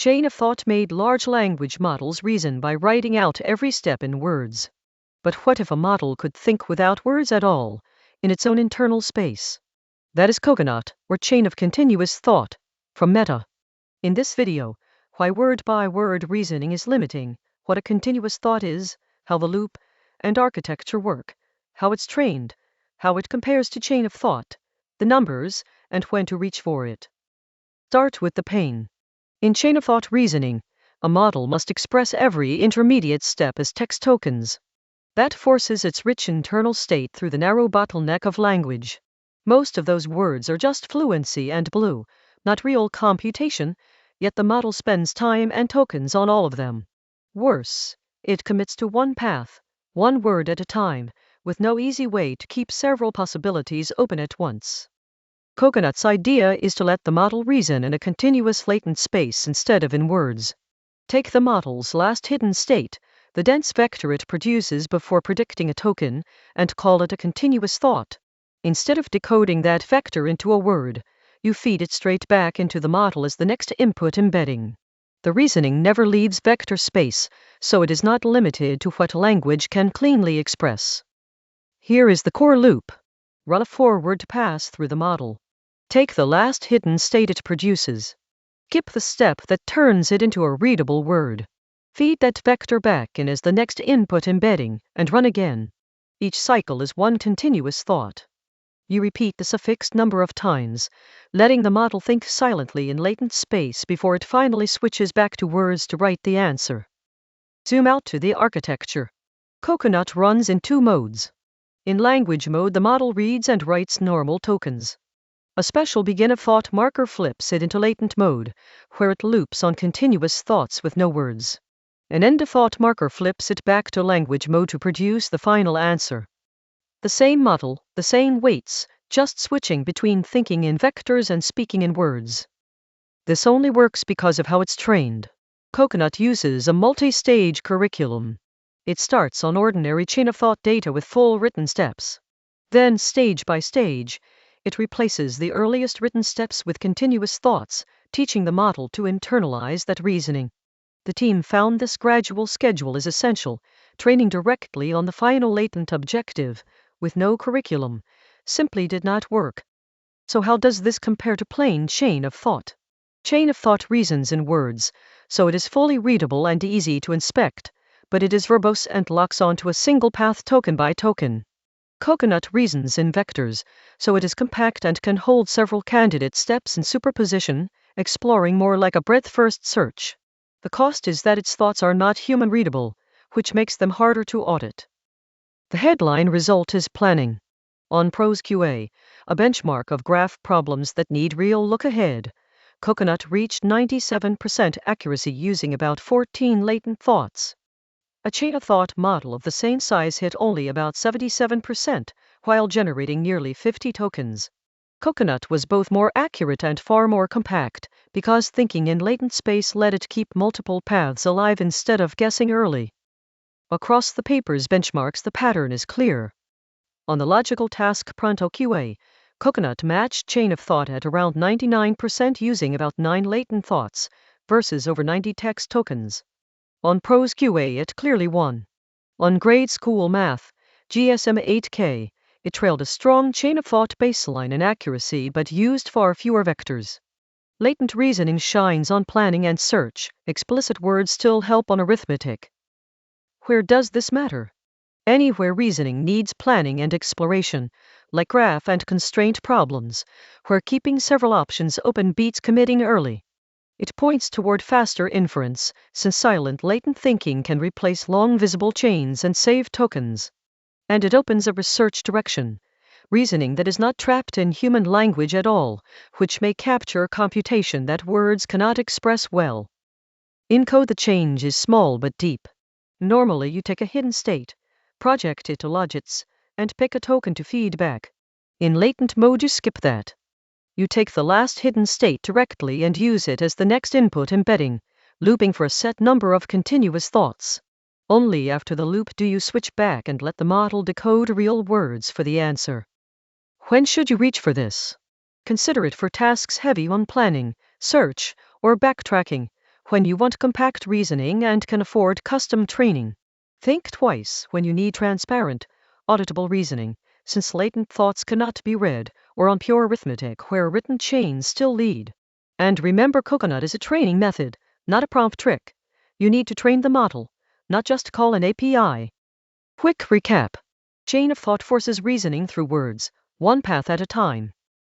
Chain of thought made large language models reason by writing out every step in words. But what if a model could think without words at all, in its own internal space? That is coconut, or chain of continuous thought, from Meta. In this video, why word-by-word reasoning is limiting, what a continuous thought is, how the loop and architecture work, how it's trained, how it compares to chain of thought, the numbers, and when to reach for it. Start with the pain. In chain of thought reasoning, a model must express every intermediate step as text tokens. That forces its rich internal state through the narrow bottleneck of language. Most of those words are just fluency and blue, not real computation, yet the model spends time and tokens on all of them. Worse, it commits to one path, one word at a time, with no easy way to keep several possibilities open at once. Coconut's idea is to let the model reason in a continuous latent space instead of in words. Take the model's last hidden state, the dense vector it produces before predicting a token, and call it a continuous thought. Instead of decoding that vector into a word, you feed it straight back into the model as the next input embedding. The reasoning never leaves vector space, so it is not limited to what language can cleanly express. Here is the core loop. Run a forward pass through the model. Take the last hidden state it produces. Skip the step that turns it into a readable word. Feed that vector back in as the next input embedding, and run again. Each cycle is one continuous thought. You repeat this a fixed number of times, letting the model think silently in latent space before it finally switches back to words to write the answer. Zoom out to the architecture. Coconut runs in two modes. In language mode, the model reads and writes normal tokens. A special begin-of-thought marker flips it into latent mode, where it loops on continuous thoughts with no words. An end-of-thought marker flips it back to language mode to produce the final answer. The same model, the same weights, just switching between thinking in vectors and speaking in words. This only works because of how it's trained. Coconut uses a multi-stage curriculum. It starts on ordinary chain-of-thought data with full written steps. Then, stage by stage, it replaces the earliest written steps with continuous thoughts, teaching the model to internalize that reasoning. The team found this gradual schedule is essential. Training directly on the final latent objective, with no curriculum, simply did not work. So how does this compare to plain chain of thought? Chain of thought reasons in words, so it is fully readable and easy to inspect, but it is verbose and locks onto a single path token by token. Coconut reasons in vectors, so it is compact and can hold several candidate steps in superposition, exploring more like a breadth-first search. The cost is that its thoughts are not human-readable, which makes them harder to audit. The headline result is planning. On ProsQA, a benchmark of graph problems that need real look-ahead, Coconut reached 97% accuracy using about 14 latent thoughts. A chain-of-thought model of the same size hit only about 77%, while generating nearly 50 tokens. Coconut was both more accurate and far more compact, because thinking in latent space let it keep multiple paths alive instead of guessing early. Across the paper's benchmarks, the pattern is clear. On the logical task ProntoQA, Coconut matched chain of thought at around 99% using about 9 latent thoughts, versus over 90 text tokens. On ProsQA, it clearly won. On grade school math, GSM 8K, it trailed a strong chain of thought baseline in accuracy but used far fewer vectors. Latent reasoning shines on planning and search, explicit words still help on arithmetic. Where does this matter? Anywhere reasoning needs planning and exploration, like graph and constraint problems, where keeping several options open beats committing early. It points toward faster inference, since silent latent thinking can replace long visible chains and save tokens. And it opens a research direction, reasoning that is not trapped in human language at all, which may capture computation that words cannot express well. In code, the change is small but deep. Normally, you take a hidden state, project it to logits, and pick a token to feedback. In latent mode, you skip that. You take the last hidden state directly and use it as the next input embedding, looping for a set number of continuous thoughts. Only after the loop do you switch back and let the model decode real words for the answer. When should you reach for this? Consider it for tasks heavy on planning, search, or backtracking, when you want compact reasoning and can afford custom training. Think twice when you need transparent, auditable reasoning, since latent thoughts cannot be read, or on pure arithmetic where written chains still lead. And remember, Coconut is a training method, not a prompt trick. You need to train the model, not just call an API. Quick recap. Chain of thought forces reasoning through words, one path at a time.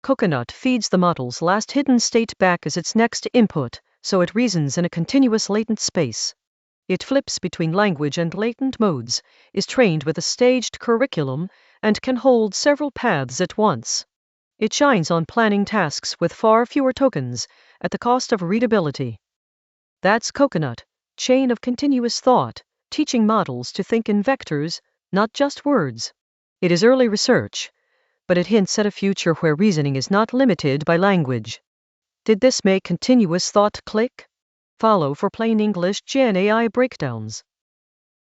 Coconut feeds the model's last hidden state back as its next input, so it reasons in a continuous latent space. It flips between language and latent modes, is trained with a staged curriculum, and can hold several paths at once. It shines on planning tasks with far fewer tokens, at the cost of readability. That's Coconut, chain of continuous thought, teaching models to think in vectors, not just words. It is early research, but it hints at a future where reasoning is not limited by language. Did this make continuous thought click? Follow for plain English Gen AI breakdowns.